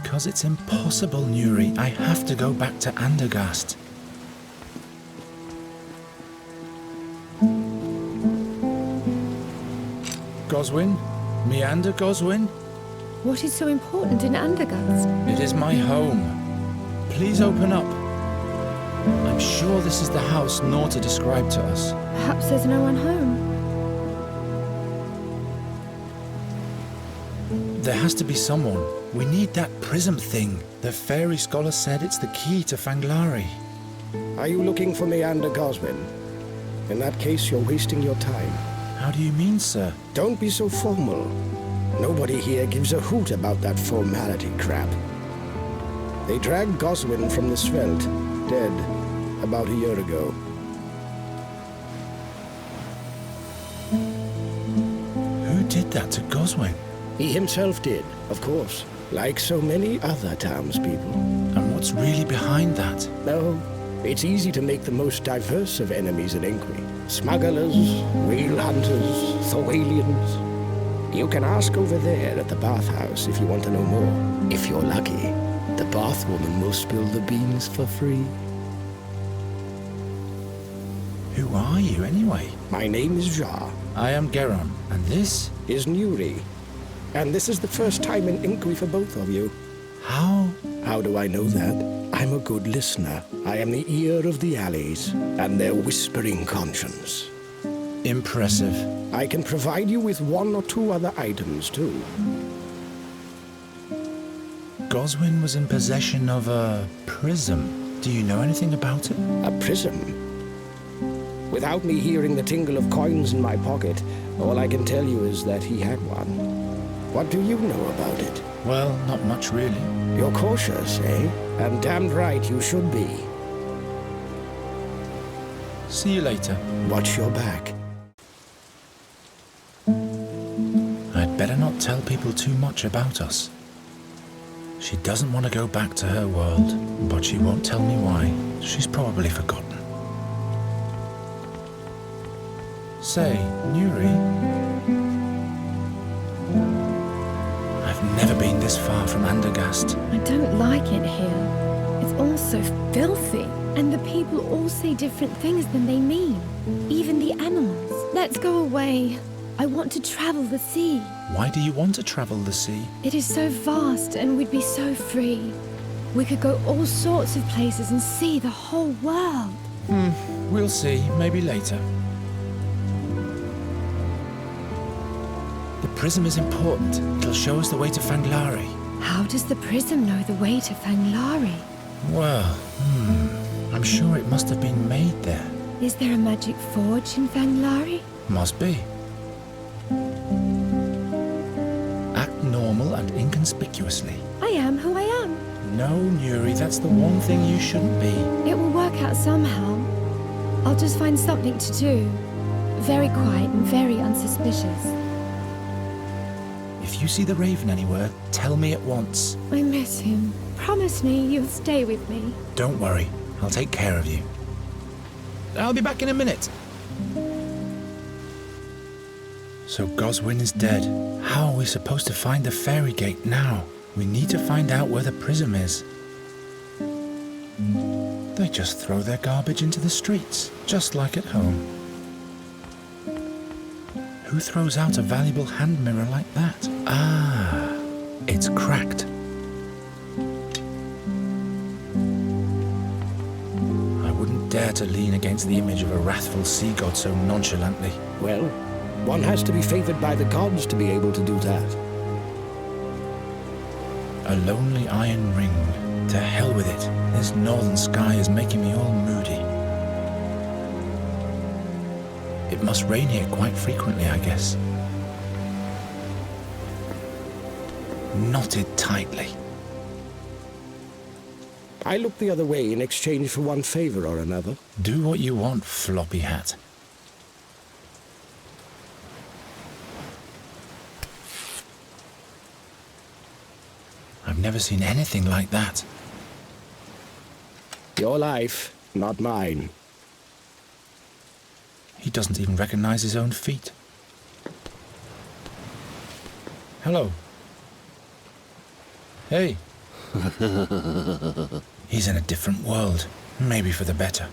Because it's impossible, Nuri. I have to go back to Andergast. Goswin? Meander Goswin? What is so important in Andergast? It is my home. Please open up. I'm sure this is the house Norta described to us. Perhaps there's no one home. There has to be someone. We need that prism thing. The fairy scholar said it's the key to Fanglari. Are you looking for Meander Goswin? In that case, you're wasting your time. How do you mean, sir? Don't be so formal. Nobody here gives a hoot about that formality crap. They dragged Goswin from the Svelte, dead, about a year ago. Who did that to Goswin? He himself did, of course, like so many other townspeople. And what's really behind that? No, it's easy to make the most diverse of enemies in Enqui. Smugglers, whale hunters, Thorwalians. You can ask over there at the bathhouse if you want to know more. If you're lucky, the bathwoman will spill the beans for free. Who are you, anyway? My name is Jar. I am Geron, and this? Is Nuri. And this is the first time in Enqui for both of you. How? How do I know that? I'm a good listener. I am the ear of the alleys, and their whispering conscience. Impressive. I can provide you with one or two other items, too. Goswin was in possession of a prism. Do you know anything about it? A prism? Without me hearing the tingle of coins in my pocket, all I can tell you is that he had one. What do you know about it? Well, not much really. You're cautious, eh? And damned right you should be. See you later. Watch your back. I'd better not tell people too much about us. She doesn't want to go back to her world, but she won't tell me why. She's probably forgotten. Say, Nuri, I've never been this far from Andergast. I don't like it here. It's all so filthy. And the people all say different things than they mean. Even the animals. Let's go away. I want to travel the sea. Why do you want to travel the sea? It is so vast and we'd be so free. We could go all sorts of places and see the whole world. We'll see. Maybe later. The prism is important. It'll show us the way to Fanglari. How does the prism know the way to Fanglari? Well, I'm sure it must have been made there. Is there a magic forge in Fanglari? Must be. Act normal and inconspicuously. I am who I am. No, Nuri, that's the one thing you shouldn't be. It will work out somehow. I'll just find something to do. Very quiet and very unsuspicious. If you see the Raven anywhere, tell me at once. I miss him. Promise me you'll stay with me. Don't worry, I'll take care of you. I'll be back in a minute. So Goswin is dead. How are we supposed to find the fairy gate now? We need to find out where the prism is. They just throw their garbage into the streets, just like at home. Who throws out a valuable hand mirror like that? Ah, it's cracked. I wouldn't dare to lean against the image of a wrathful sea god so nonchalantly. Well, one has to be favored by the gods to be able to do that. A lonely iron ring. To hell with it. This northern sky is making me all moody. It must rain here quite frequently, I guess. Knotted tightly. I look the other way in exchange for one favor or another. Do what you want, floppy hat. I've never seen anything like that. Your life, not mine. He doesn't even recognize his own feet. Hello. Hey. He's in a different world, maybe for the better.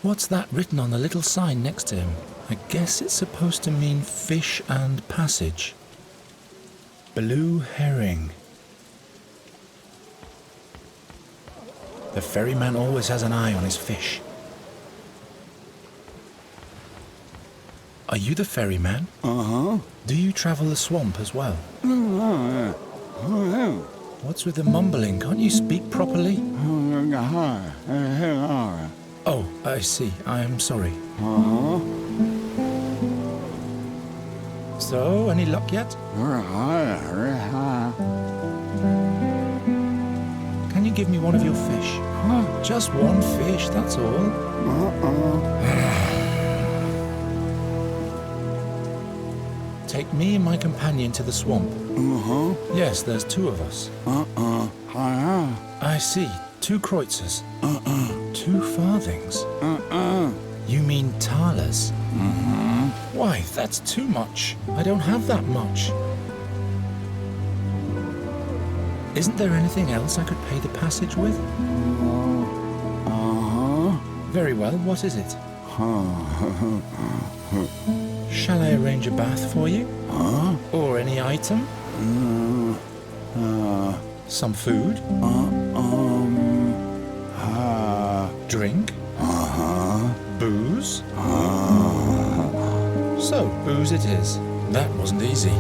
What's that written on the little sign next to him? I guess it's supposed to mean fish and passage. Blue herring. The ferryman always has an eye on his fish. Are you the ferryman? Uh-huh. Do you travel the swamp as well? What's with the mumbling? Can't you speak properly? Oh, I see. I am sorry. Uh-huh. So, any luck yet? Can you give me one of your fish? Just one fish, that's all. Take me and my companion to the swamp. Uh-huh. Yes, there's two of us. I see. 2 kreutzers. 2 farthings. You mean thalers? Why, that's too much. I don't have that much. Isn't there anything else I could pay the passage with? Very well, what is it? Shall I arrange a bath for you? Or any item? Some food? Drink? Booze? So, booze it is. That wasn't easy.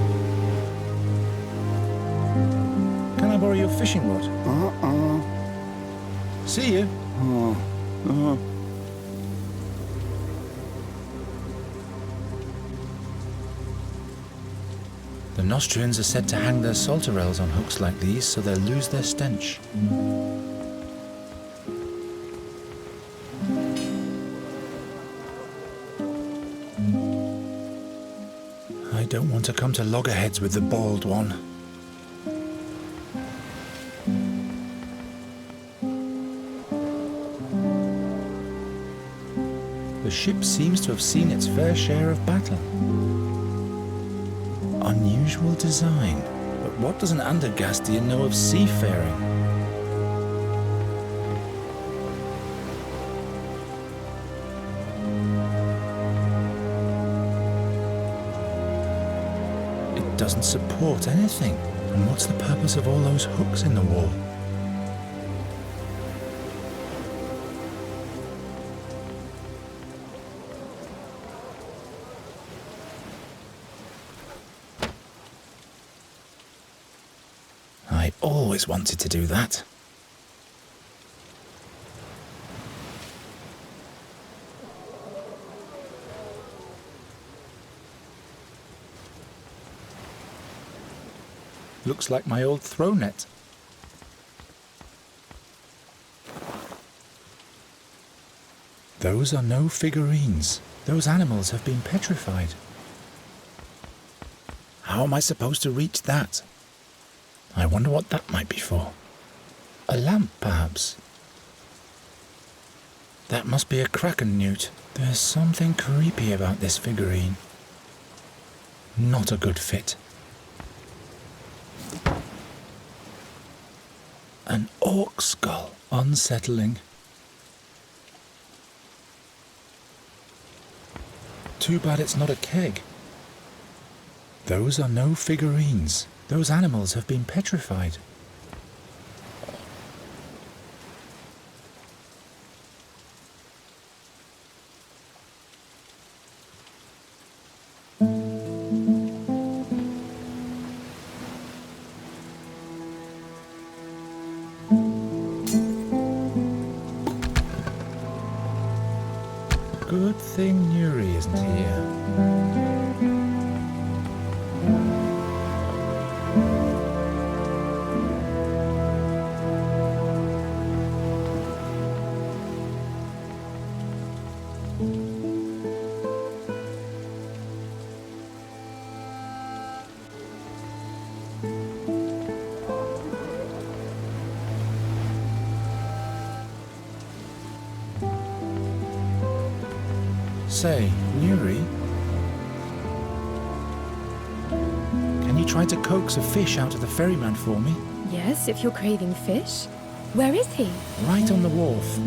Can I borrow your fishing rod? See you. The Nostrians are said to hang their salterelles on hooks like these so they'll lose their stench. I don't want to come to loggerheads with the bald one. The ship seems to have seen its fair share of battle. Unusual design. But what does an Andergastian know of seafaring? It doesn't support anything. And what's the purpose of all those hooks in the wall? I always wanted to do that. Looks like my old throw net. Those are no figurines. Those animals have been petrified. How am I supposed to reach that? I wonder what that might be for. A lamp, perhaps? That must be a kraken newt. There's something creepy about this figurine. Not a good fit. An orc skull. Unsettling. Too bad it's not a keg. Those are no figurines. Those animals have been petrified. Good thing Nuri isn't here. say, Nuri? Can you try to coax a fish out of the ferryman for me? Yes, if you're craving fish. Where is he? Right on the wharf.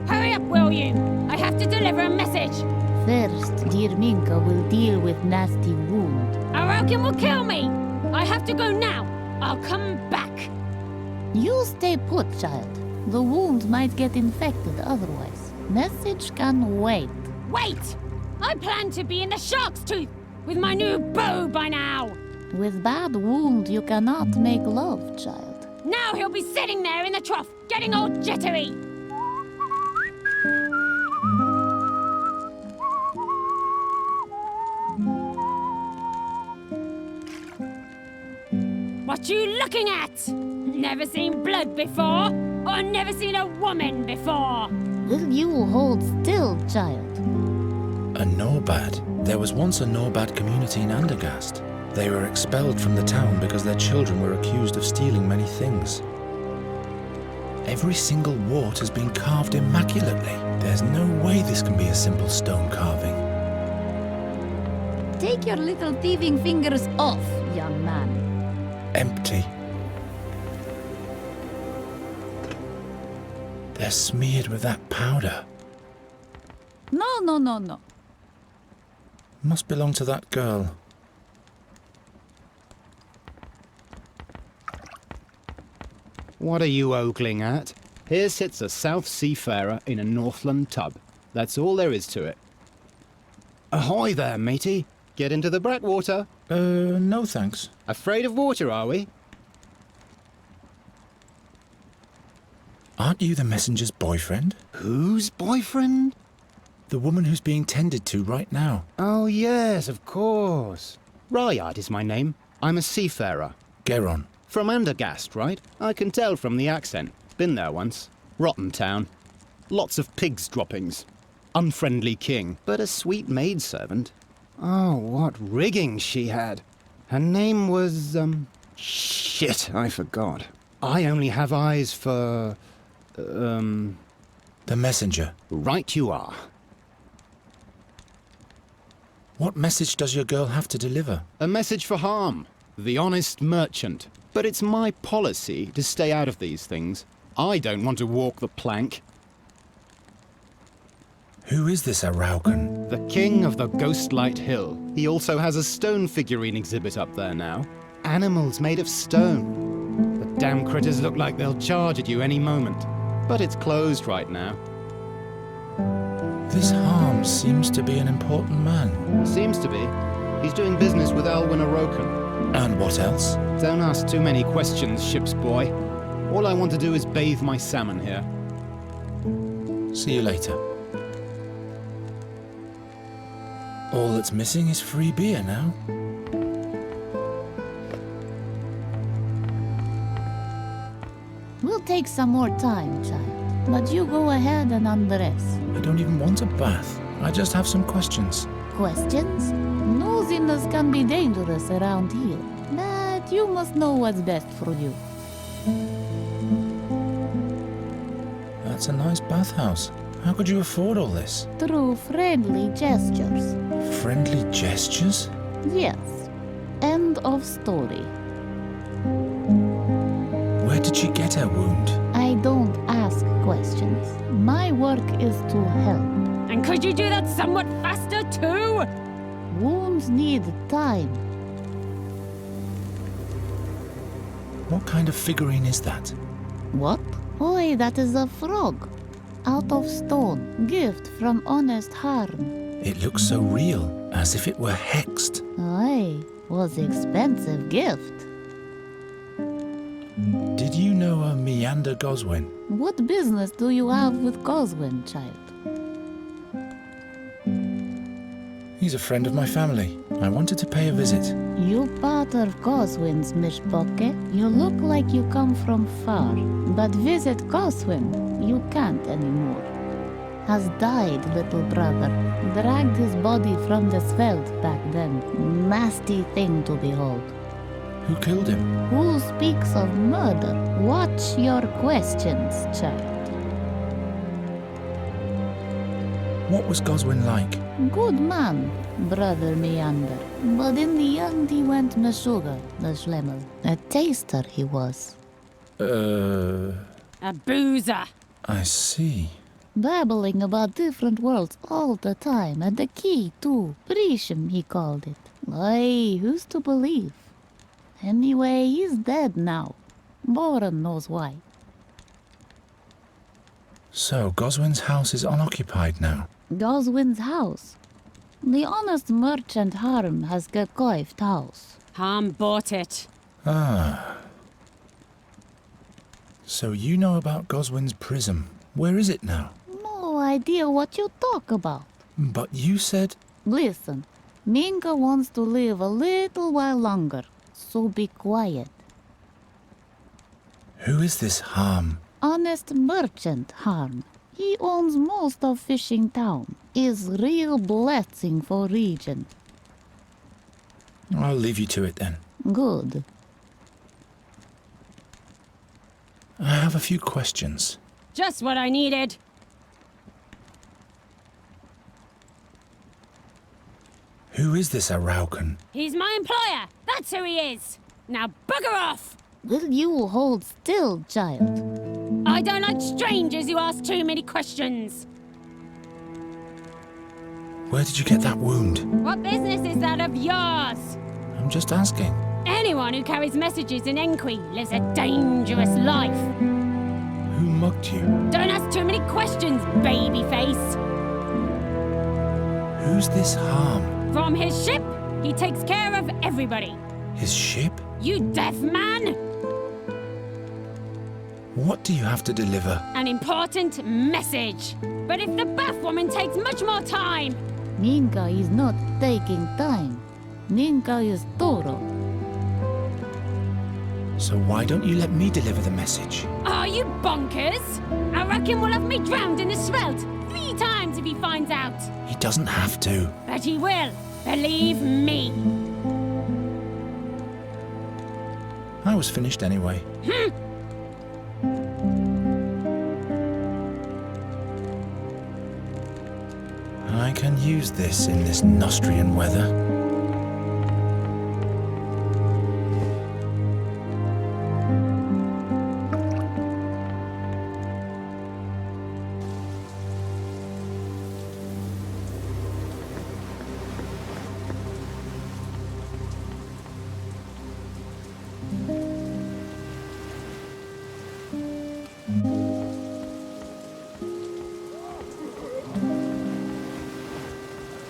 Hurry up, will you? I have to deliver a message. First, dear Minka will deal with nasty wound. Arokin will kill me. I have to go now. I'll come back. You stay put, child. The wound might get infected otherwise. Message can wait. Wait! I plan to be in the shark's tooth with my new bow by now. With bad wound, you cannot make love, child. Now he'll be sitting there in the trough, getting all jittery. What you looking at? Never seen blood before? Or never seen a woman before? Will you hold still, child? A Norbad. There was once a Norbad community in Andergast. They were expelled from the town because their children were accused of stealing many things. Every single wart has been carved immaculately. There's no way this can be a simple stone carving. Take your little thieving fingers off, young man. Empty. They're smeared with that powder. No. Must belong to that girl. What are you ogling at? Here sits a South Seafarer in a Northland tub. That's all there is to it. Ahoy there, matey. Get into the breakwater. No thanks. Afraid of water, are we? Aren't you the messenger's boyfriend? Whose boyfriend? The woman who's being tended to right now. Oh, yes, of course. Ryard is my name. I'm a seafarer. Geron. From Andergast, right? I can tell from the accent. Been there once. Rotten town. Lots of pigs droppings. Unfriendly king, but a sweet maidservant. Oh, what rigging she had. Her name was, shit, I forgot. I only have eyes for, The messenger. Right you are. What message does your girl have to deliver? A message for harm. The honest merchant. But it's my policy to stay out of these things. I don't want to walk the plank. Who is this Araucan? The king of the Ghostlight Hill. He also has a stone figurine exhibit up there now. Animals made of stone. The damn critters look like they'll charge at you any moment. But it's closed right now. This Harm seems to be an important man. Seems to be. He's doing business with Alwyn Aroken. And what else? Don't ask too many questions, ship's boy. All I want to do is bathe my salmon here. See you later. All that's missing is free beer now. We'll take some more time, child. But you go ahead and undress. I don't even want a bath. I just have some questions. Questions? Nosiness can be dangerous around here. But you must know what's best for you. That's a nice bathhouse. How could you afford all this? Through friendly gestures. Friendly gestures? Yes. End of story. Where did she get her wound? I don't ask questions. My work is to help. And could you do that somewhat faster too? Wounds need time. What kind of figurine is that? What? Oi, that is a frog. Out of stone. Gift from honest Harm. It looks so real, as if it were hexed. Aye, was expensive gift. Did you know a Meander Goswin? What business do you have with Goswin, child? He's a friend of my family. I wanted to pay a visit. You part of Goswin's, Mishpoke. You look like you come from far. But visit Goswin, you can't anymore. has died, little brother. Dragged his body from the Sveld back then. Nasty thing to behold. Who killed him? Who speaks of murder? Watch your questions, child. What was Goswin like? Good man, brother Meander. But in the end he went Meshuggah, the Schlemmer. A taster he was. A boozer. I see. Babbling about different worlds all the time, and the key too. Brisham, he called it. Aye, who's to believe? Anyway, he's dead now. Boran knows why. So, Goswin's house is unoccupied now. Goswin's house. The honest merchant Harm has gekoift house. Harm bought it. Ah. So you know about Goswin's prism. Where is it now? No idea what you talk about. But you said... Listen, Minka wants to live a little while longer, so be quiet. Who is this Harm? Honest merchant Harm. He owns most of Fishing Town. Is real blessing for region. I'll leave you to it then. Good. I have a few questions. Just what I needed. Who is this Araucan? He's my employer. That's who he is. Now bugger off. Will you hold still, child? I don't like strangers who ask too many questions. Where did you get that wound? What business is that of yours? I'm just asking. Anyone who carries messages in Enqui lives a dangerous life. Who mugged you? Don't ask too many questions, babyface. Who's this Harm? From his ship, he takes care of everybody. His ship? You deaf man! What do you have to deliver? An important message. But if the buff woman takes much more time... Minka is not taking time. Minka is thorough. So why don't you let me deliver the message? Are you bonkers? I reckon we'll have me drowned in the Sveld 3 times if he finds out. He doesn't have to. But he will. Believe me. I was finished anyway. I can use this in this Nostrian weather.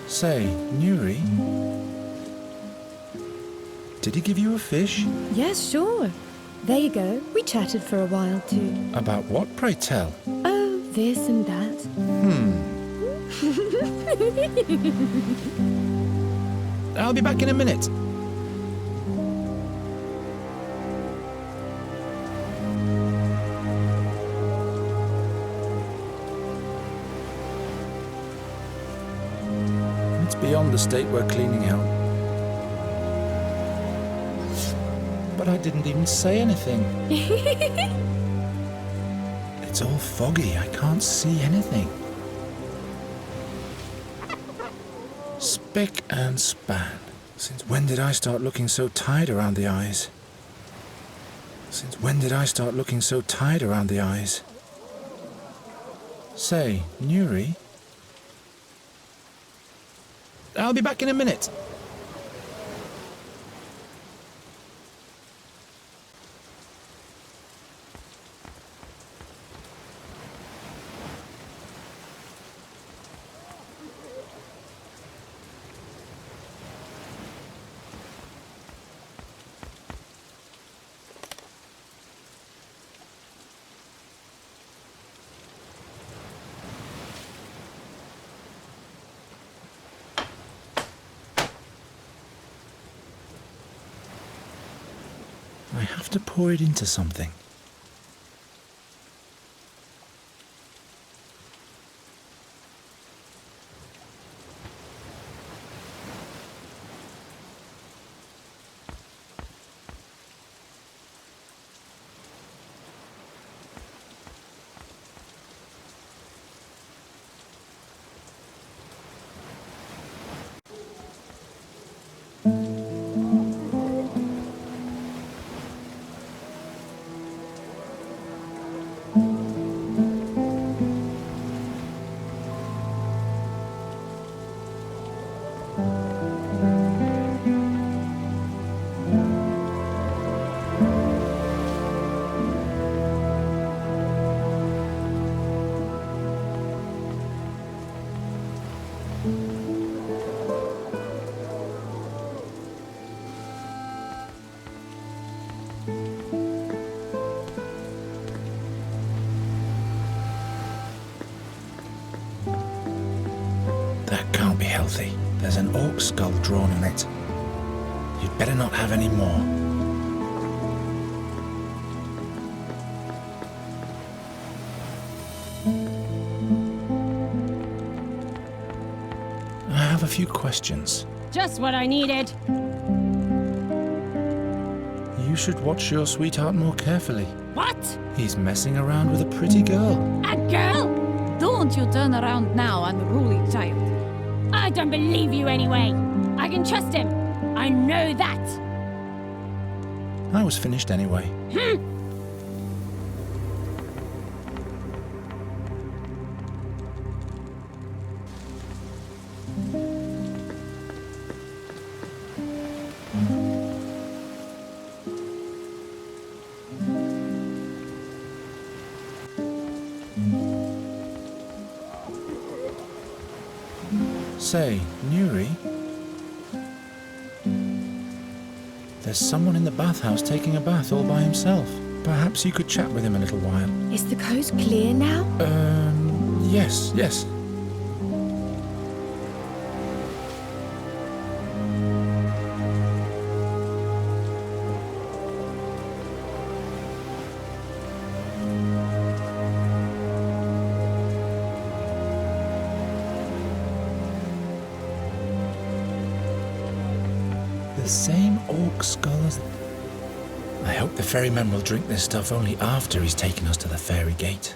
Say, Nuri, did he give you a fish? Yes, sure. There you go. We chatted for a while too. About what, pray tell? Oh, this and that. I'll be back in a minute. It's beyond the state we're cleaning out. But I didn't even say anything. It's all foggy. I can't see anything. Spick and span. Since when did I start looking so tired around the eyes? Since when did I start looking so tired around the eyes? Say, Nuri? I'll be back in a minute. I have to pour it into something. filthy. There's an orc skull drawn on it. You'd better not have any more. I have a few questions. Just what I needed. You should watch your sweetheart more carefully. What? He's messing around with a pretty girl. A girl? Don't you turn around now, unruly child. I don't believe you anyway. I can trust him. I know that. I was finished anyway. Say, Nuri? There's someone in the bathhouse taking a bath all by himself. Perhaps you could chat with him a little while. Is the coast clear now? Yes. The same orc skull as... I hope the ferryman will drink this stuff only after he's taken us to the ferry gate.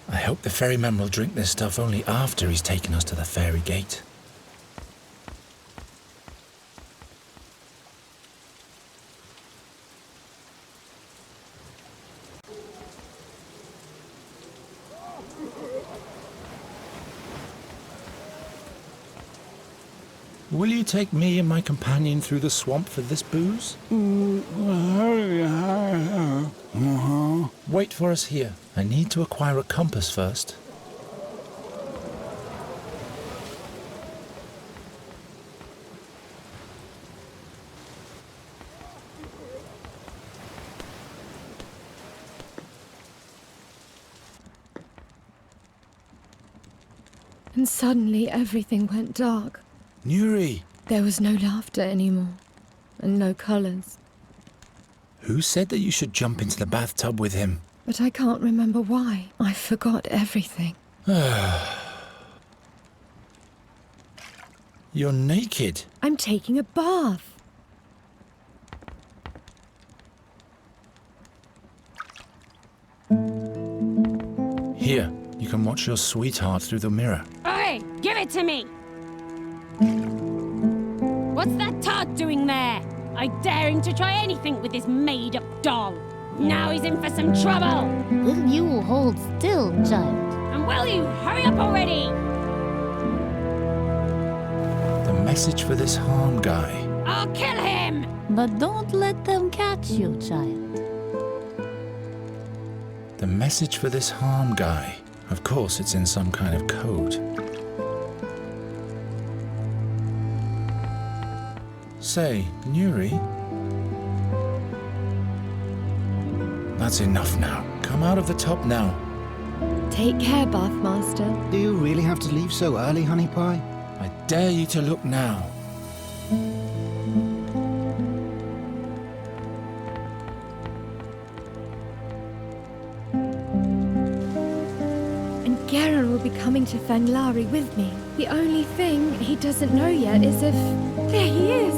I hope the ferryman will drink this stuff only after he's taken us to the ferry gate. Will you take me and my companion through the swamp for this booze? Wait for us here. I need to acquire a compass first. And suddenly everything went dark. Nuri! There was no laughter anymore, and no colours. Who said that you should jump into the bathtub with him? But I can't remember why. I forgot everything. You're naked. I'm taking a bath. Here, you can watch your sweetheart through the mirror. Oi, give it to me. What's that tart doing there? I dare him to try anything with this made-up doll. Now he's in for some trouble. Will you hold still, child? And will you hurry up already? The message for this harm guy. I'll kill him. But don't let them catch you, child. The message for this harm guy. Of course, it's in some kind of code. Say, Nuri? That's enough now. Come out of the tub now. Take care, Bathmaster. Do you really have to leave so early, Honey Pie? I dare you to look now. And Garen will be coming to Fenglari with me. The only thing he doesn't know yet is if... There he is!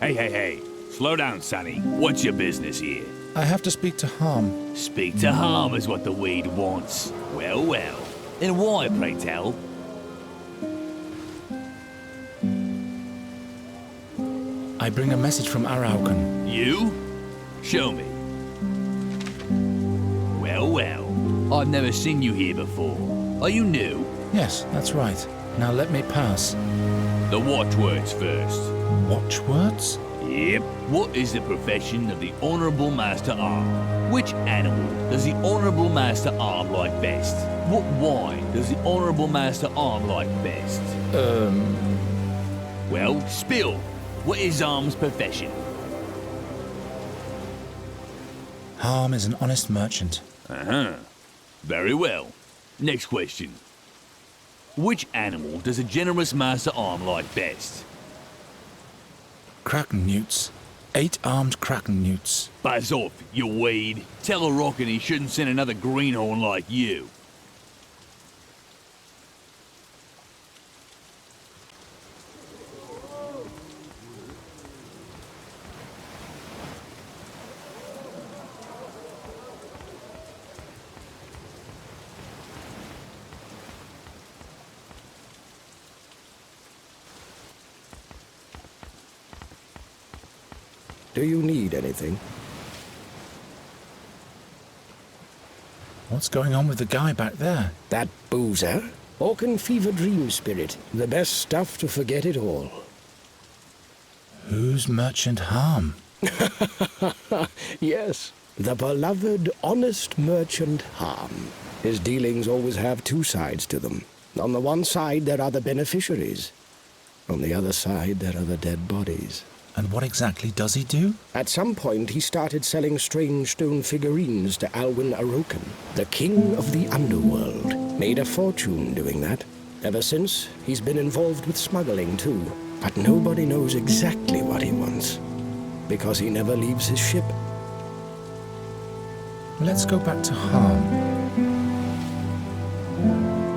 Hey. Slow down, Sonny. What's your business here? I have to speak to Harm. Speak to Harm is what the weed wants. Well. And why, pray tell? I bring a message from Araucan. You? Show me. Well. I've never seen you here before. Are you new? Yes, that's right. Now let me pass. The watchwords first. Watchwords? Yep. What is the profession of the Honourable Master Arm? Which animal does the Honourable Master Arm like best? What wine does the Honourable Master Arm like best? Well, spill. What is Arm's profession? Harm is an honest merchant. Very well. Next question. Which animal does a generous Master Arm like best? Kraken newts. 8-armed kraken newts. Buzz off, you weed. Tell a rocket he shouldn't send another greenhorn like you. Do you need anything? What's going on with the guy back there? That boozer? Orcan fever dream spirit. The best stuff to forget it all. Who's Merchant Harm? Yes, the beloved, honest merchant Harm. His dealings always have two sides to them. On the one side, there are the beneficiaries. On the other side, there are the dead bodies. And what exactly does he do? At some point, he started selling strange stone figurines to Alwyn Aroken, the king of the underworld. Made a fortune doing that. Ever since, he's been involved with smuggling, too. But nobody knows exactly what he wants, because he never leaves his ship. Let's go back to Harm.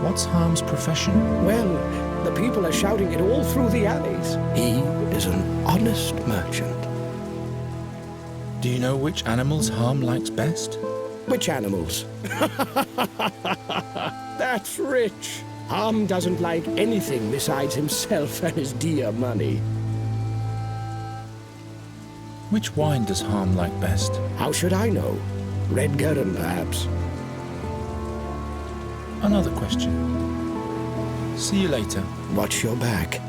What's Harm's profession? Well, the people are shouting it all through the alleys. He is an honest merchant. Do you know which animals Harm likes best? Which animals? That's rich. Harm doesn't like anything besides himself and his dear money. Which wine does Harm like best? How should I know? Red Gurren, perhaps. Another question. See you later. Watch your back.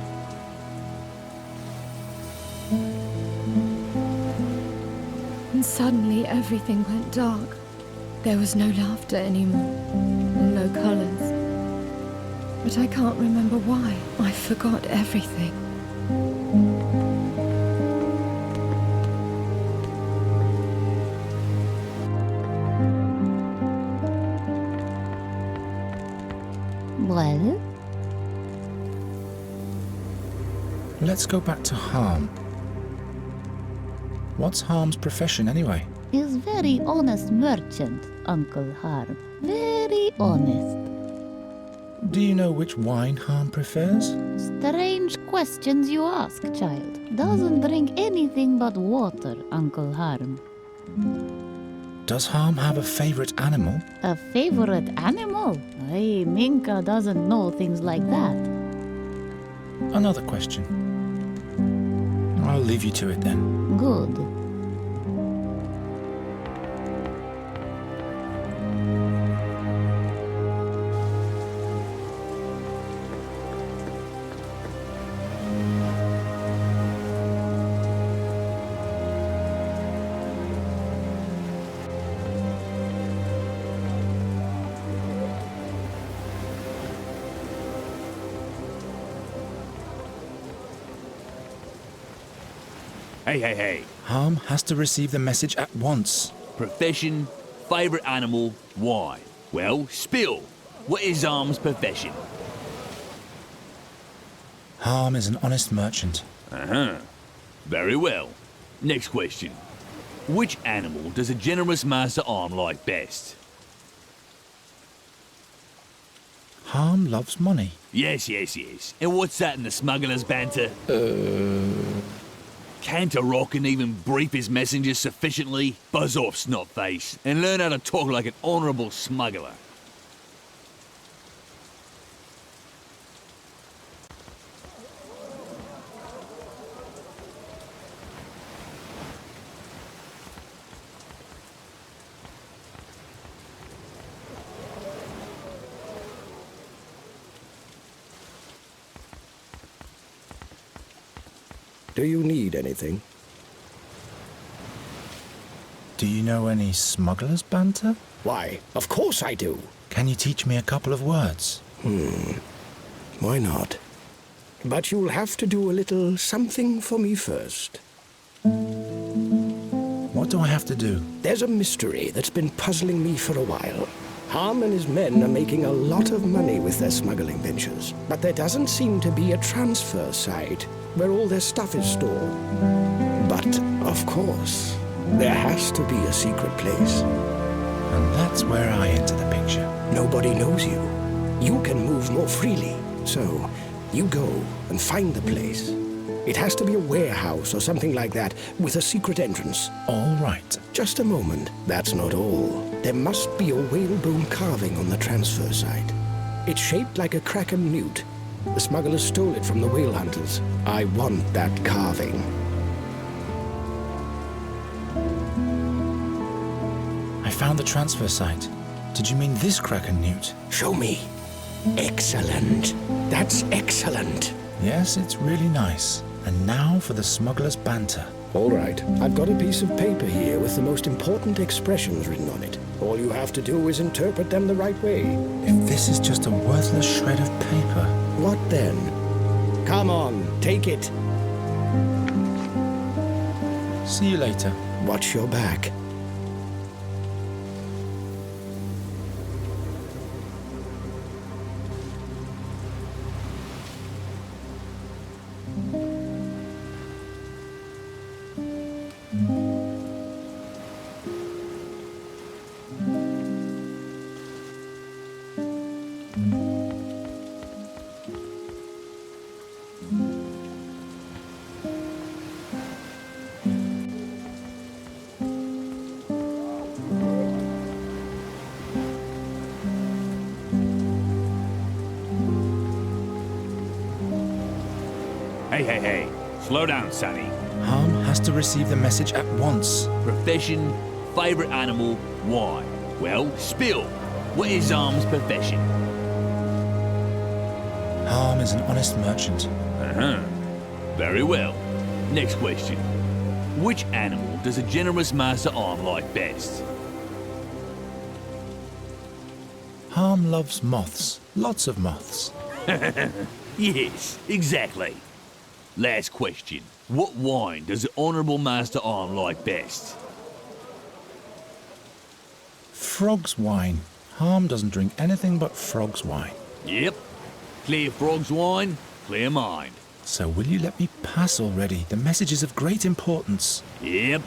And suddenly everything went dark. There was no laughter anymore, and no colors. But I can't remember why. I forgot everything. Well? Let's go back to Harm. What's Harm's profession anyway? Is very honest merchant, Uncle Harm. Very honest. Do you know which wine Harm prefers? Strange questions you ask, child. Doesn't drink anything but water, Uncle Harm. Does Harm have a favorite animal? A favorite animal? Hey, Minka doesn't know things like that. Another question. I'll leave you to it then. Good. Hey. Harm has to receive the message at once. Profession, favourite animal, wine. Well, spill. What is Arm's profession? Harm is an honest merchant. Very well. Next question. Which animal does a generous Master Arm like best? Harm loves money. Yes. And what's that in the smuggler's banter? Can't a Rockin even brief his messengers sufficiently? Buzz off, snotface, and learn how to talk like an honourable smuggler. Do you need anything? Do you know any smugglers' banter? Why, of course I do. Can you teach me a couple of words? Why not? But you'll have to do a little something for me first. What do I have to do? There's a mystery that's been puzzling me for a while. Harm and his men are making a lot of money with their smuggling ventures, but there doesn't seem to be a transfer site where all their stuff is stored. But, of course, there has to be a secret place. And that's where I enter the picture. Nobody knows you. You can move more freely. So, you go and find the place. It has to be a warehouse or something like that, with a secret entrance. All right. Just a moment. That's not all. There must be a whalebone carving on the transfer site. It's shaped like a kraken newt. The smugglers stole it from the whale hunters. I want that carving. I found the transfer site. Did you mean this kraken newt? Show me. Excellent. That's excellent. Yes, it's really nice. And now for the smuggler's banter. All right. I've got a piece of paper here with the most important expressions written on it. All you have to do is interpret them the right way. If this is just a worthless shred of paper... What then? Come on, take it. See you later. Watch your back. Hey. Slow down, Sonny. Harm has to receive the message at once. Profession, favorite animal, why? Well, spill. What is Harm's profession? Harm is an honest merchant. Very well. Next question. Which animal does a generous master arm like best? Harm loves moths. Lots of moths. Yes, exactly. Last question. What wine does the Honourable Master Arm like best? Frog's wine. Harm doesn't drink anything but frog's wine. Yep. Clear frog's wine, clear mind. So will you let me pass already? The message is of great importance. Yep.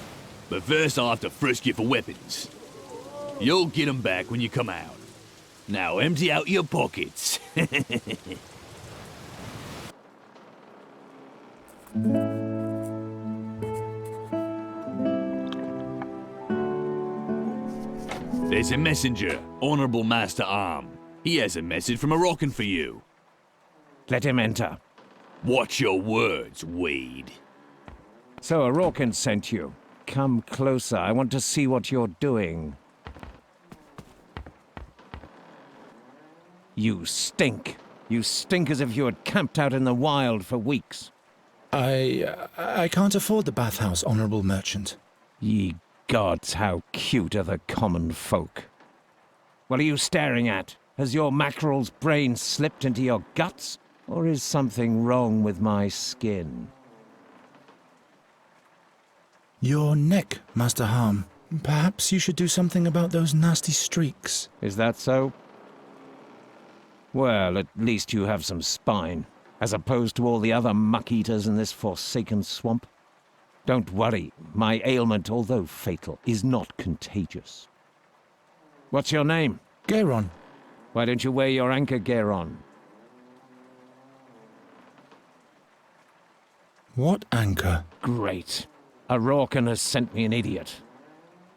But first I'll have to frisk you for weapons. You'll get 'em back when you come out. Now empty out your pockets. There's a messenger, Honourable Master Arm. He has a message from Moroccan for you. Let him enter. Watch your words, Wade. So Moroccan sent you. Come closer. I want to see what you're doing. You stink. You stink as if you had camped out in the wild for weeks. I can't afford the bathhouse, honourable merchant. Ye gods, how cute are the common folk. What are you staring at? Has your mackerel's brain slipped into your guts? Or is something wrong with my skin? Your neck, Master Harm. Perhaps you should do something about those nasty streaks. Is that so? Well, at least you have some spine, as opposed to all the other muck-eaters in this forsaken swamp. Don't worry, my ailment, although fatal, is not contagious. What's your name? Gairon. Why don't you wear your anchor gear on? What anchor? Great. Moroccan has sent me an idiot.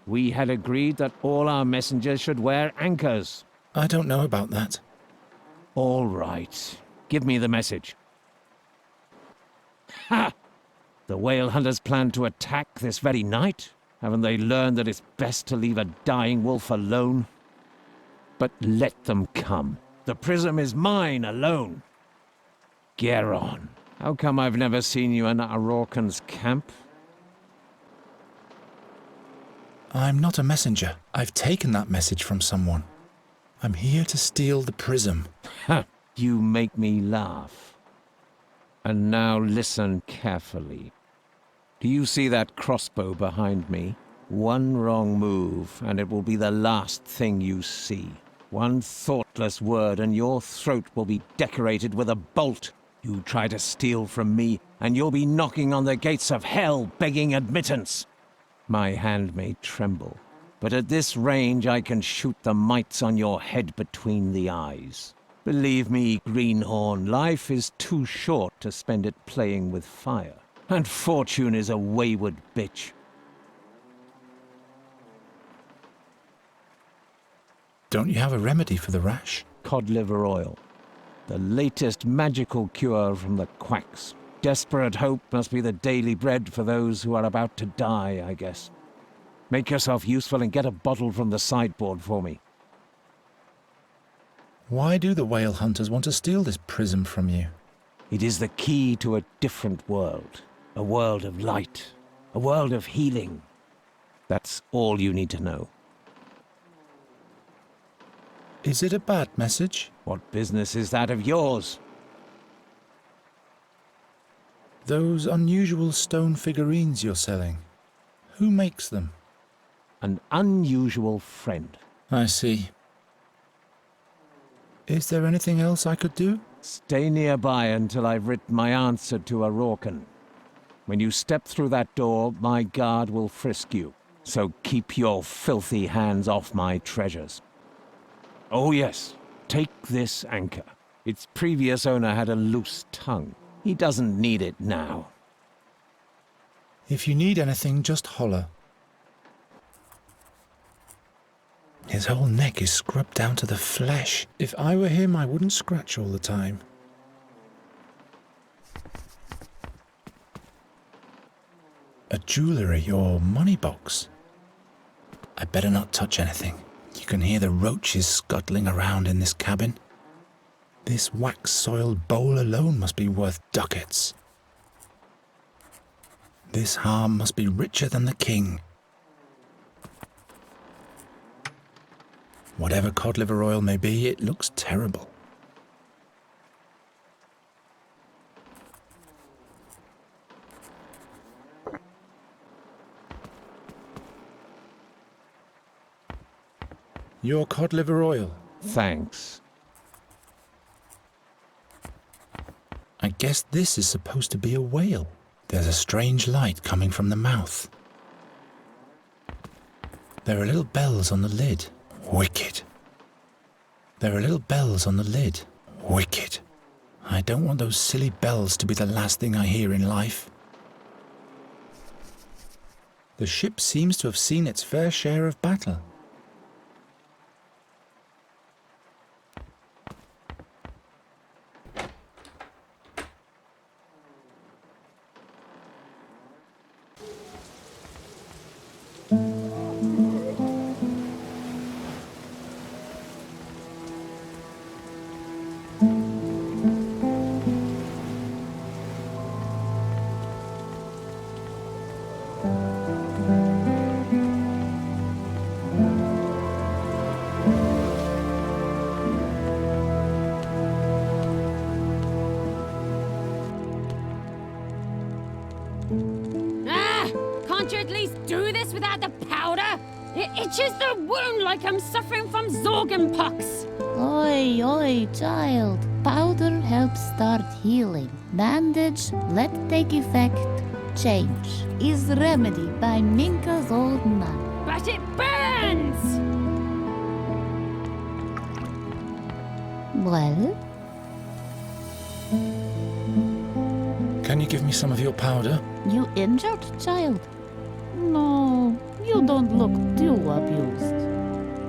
We had agreed that all our messengers should wear anchors. I don't know about that. All right. Give me the message. Ha! The whale hunters plan to attack this very night? Haven't they learned that it's best to leave a dying wolf alone? But let them come. The prism is mine alone. Gairon, how come I've never seen you in Moroccan's camp? I'm not a messenger. I've taken that message from someone. I'm here to steal the prism. Ha! You make me laugh. And now listen carefully. Do you see that crossbow behind me? One wrong move, and it will be the last thing you see. One thoughtless word, and your throat will be decorated with a bolt. You try to steal from me, and you'll be knocking on the gates of hell, begging admittance. My hand may tremble, but at this range I can shoot the mites on your head between the eyes. Believe me, Greenhorn, life is too short to spend it playing with fire. And fortune is a wayward bitch. Don't you have a remedy for the rash? Cod liver oil. The latest magical cure from the quacks. Desperate hope must be the daily bread for those who are about to die, I guess. Make yourself useful and get a bottle from the sideboard for me. Why do the whale hunters want to steal this prism from you? It is the key to a different world. A world of light. A world of healing. That's all you need to know. Is it a bad message? What business is that of yours? Those unusual stone figurines you're selling. Who makes them? An unusual friend. I see. Is there anything else I could do? Stay nearby until I've written my answer to a Rorken. When you step through that door, my guard will frisk you. So keep your filthy hands off my treasures. Oh yes, take this anchor. Its previous owner had a loose tongue. He doesn't need it now. If you need anything, just holler. His whole neck is scrubbed down to the flesh. If I were him, I wouldn't scratch all the time. A jewellery or money box. I better not touch anything. You can hear the roaches scuttling around in this cabin. This wax-soiled bowl alone must be worth ducats. This harm must be richer than the king. Whatever cod liver oil may be, it looks terrible. Your cod liver oil. Thanks. I guess this is supposed to be a whale. There's a strange light coming from the mouth. There are little bells on the lid. Wicked. There are little bells on the lid. Wicked. I don't want those silly bells to be the last thing I hear in life. The ship seems to have seen its fair share of battle. Can't you at least do this without the powder? It itches the wound like I'm suffering from Zorgan pox. Oi, oi, child. Powder helps start healing. Bandage, let take effect. Change is remedy by Minka's old man. But it burns! Well? Can you give me some of your powder? You injured, child? No, you don't look too abused.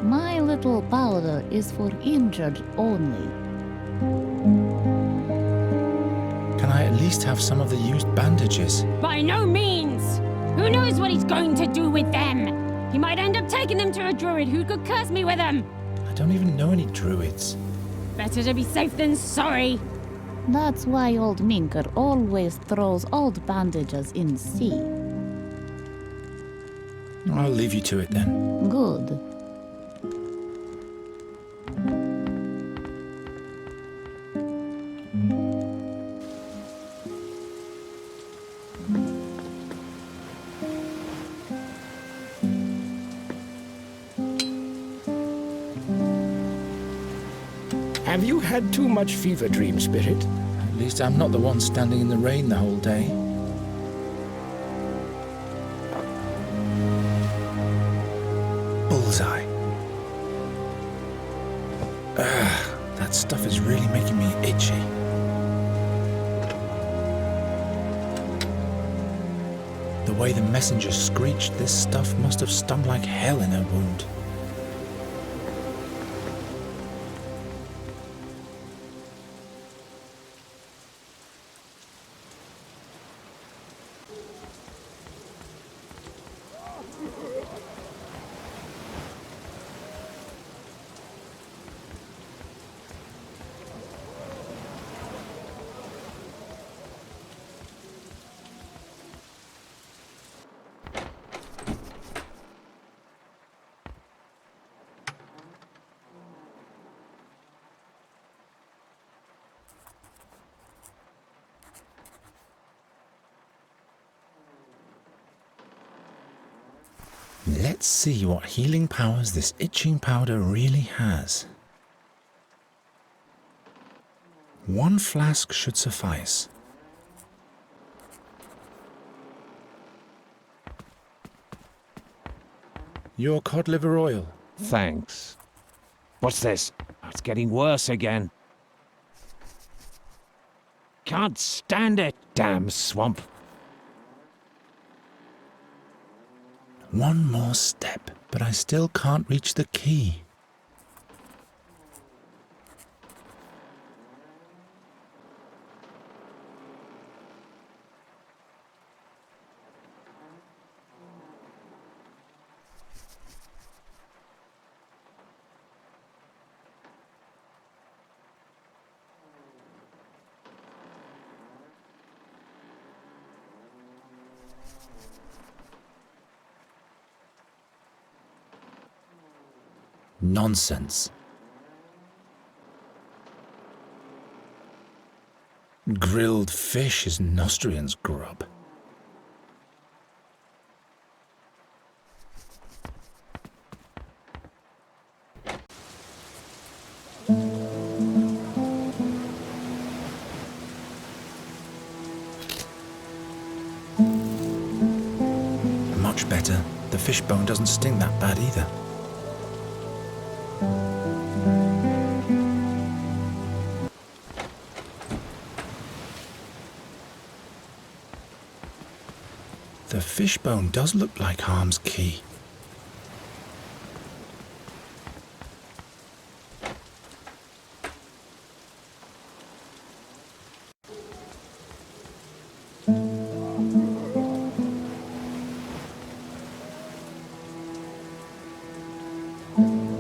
My little powder is for injured only. Can I at least have some of the used bandages? By no means! Who knows what he's going to do with them? He might end up taking them to a druid who could curse me with them. I don't even know any druids. Better to be safe than sorry. That's why old Minker always throws old bandages in sea. I'll leave you to it then. Good. Have you had too much fever dream, Spirit? At least I'm not the one standing in the rain the whole day. Bullseye. That stuff is really making me itchy. The way the messenger screeched, this stuff must have stung like hell in her wound. Let's see what healing powers this itching powder really has. 1 flask should suffice. Your cod liver oil. Thanks. What's this? Oh, it's getting worse again. Can't stand it, damn swamp. 1 more step, but I still can't reach the key. Nonsense. Grilled fish is Nostrian's grub. Much better. The fish bone doesn't sting that bad either. The fishbone does look like Harm's key.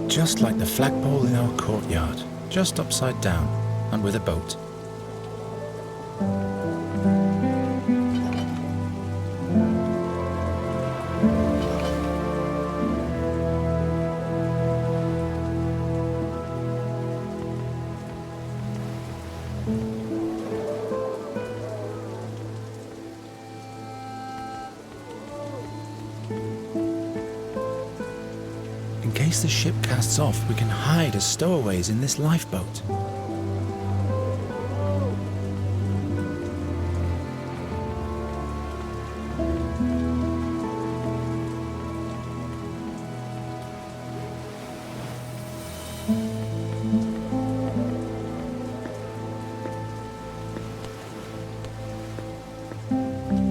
Just like the flagpole in our courtyard, just upside down and with a boat. In case the ship casts off, we can hide as stowaways in this lifeboat.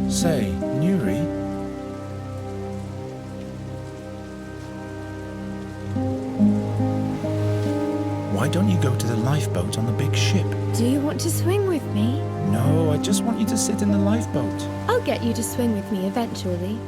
Say, Nuri? Why don't you go to the lifeboat on the big ship? Do you want to swing with me? No, I just want you to sit in the lifeboat. I'll get you to swing with me eventually.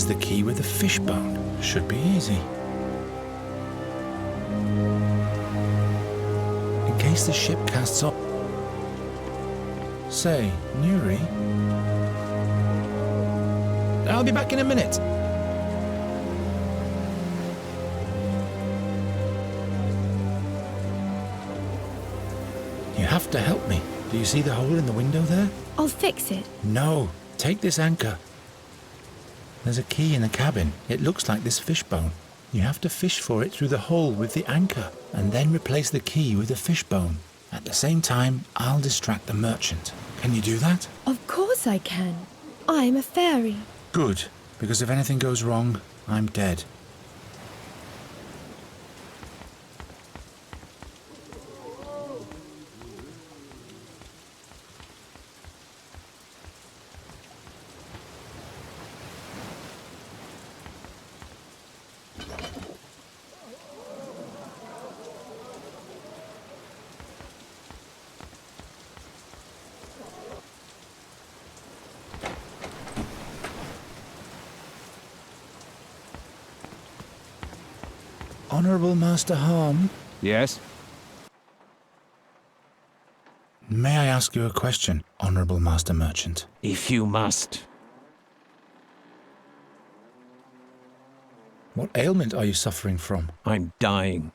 replaces the key with a fishbone. Should be easy. In case the ship casts off... Say, Nuri? I'll be back in a minute. You have to help me. Do you see the hole in the window there? I'll fix it. No, take this anchor. There's a key in the cabin. It looks like this fishbone. You have to fish for it through the hole with the anchor, and then replace the key with a fishbone. At the same time, I'll distract the merchant. Can you do that? Of course I can. I'm a fairy. Good, because if anything goes wrong, I'm dead. Honourable Master Harm, Yes? may I ask you a question, Honourable Master Merchant? If you must. What ailment are you suffering from? I'm dying.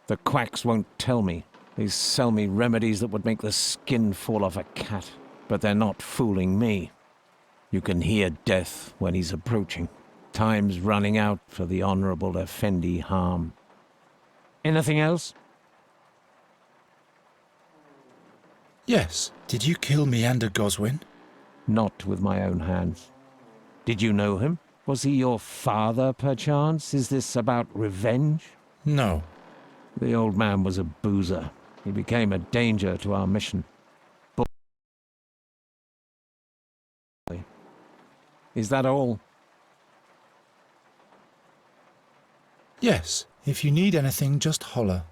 The quacks won't tell me. They sell me remedies that would make the skin fall off a cat. But they're not fooling me. You can hear death when he's approaching. Time's running out for the Honourable Effendi Harm. Anything else? Yes. Did you kill Meander Goswin? Not with my own hands. Did you know him? Was he your father, perchance? Is this about revenge? No. The old man was a boozer. He became a danger to our mission. Is that all? Yes. If you need anything, just holler.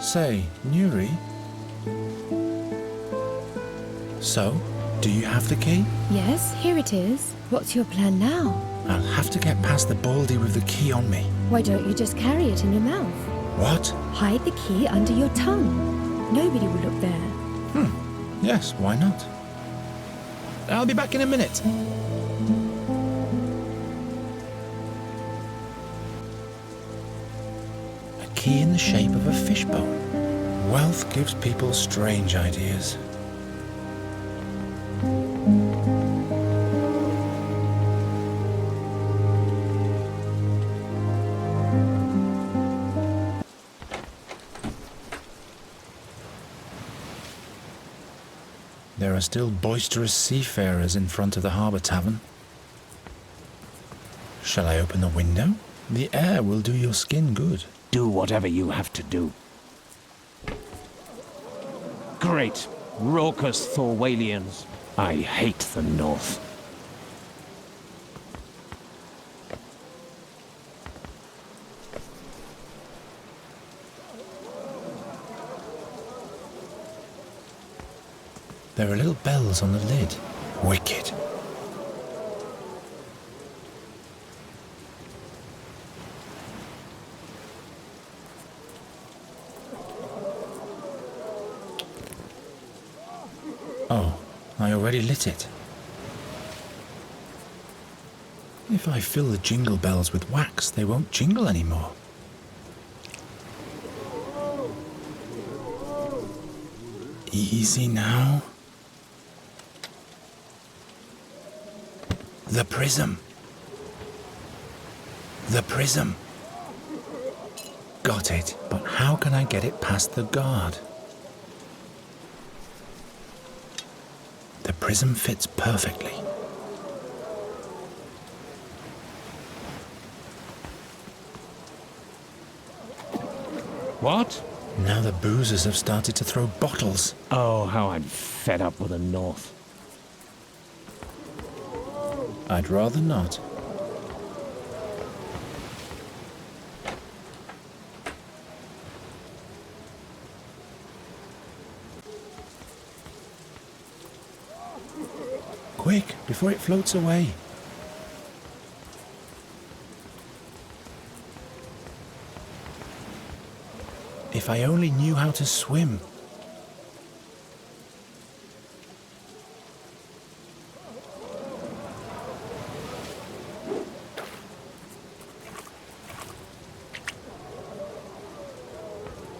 Say, Nuri? So, do you have the key? Yes, here it is. What's your plan now? I'll have to get past the baldy with the key on me. Why don't you just carry it in your mouth? What? Hide the key under your tongue. Nobody will look there. Yes, why not? I'll be back in a minute. A key in the shape of a fishbone. Wealth gives people strange ideas. There are still boisterous seafarers in front of the harbour tavern. Shall I open the window? The air will do your skin good. Do whatever you have to do. Great, raucous Thorwalians. I hate the North. There are little bells on the lid. Wicked. Oh, I already lit it. If I fill the jingle bells with wax, they won't jingle anymore. Easy now. The prism. The prism. Got it, but how can I get it past the guard? The prism fits perfectly. What? Now the boozers have started to throw bottles. Oh, how I'm fed up with the North. I'd rather not. Quick, before it floats away. If I only knew how to swim.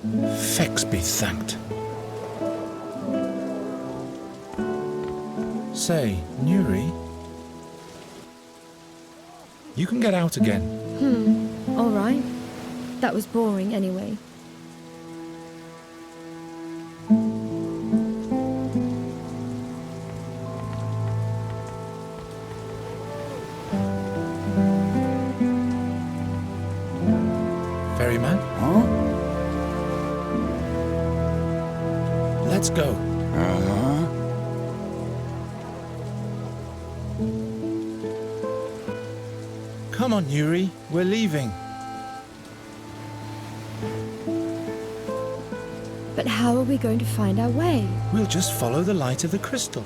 Fex be thanked. Say, Nuri, you can get out again. All right. That was boring anyway. Ferryman? Huh? Let's go. Uh-huh. Come on, Yuri, we're leaving. But how are we going to find our way? We'll just follow the light of the crystal.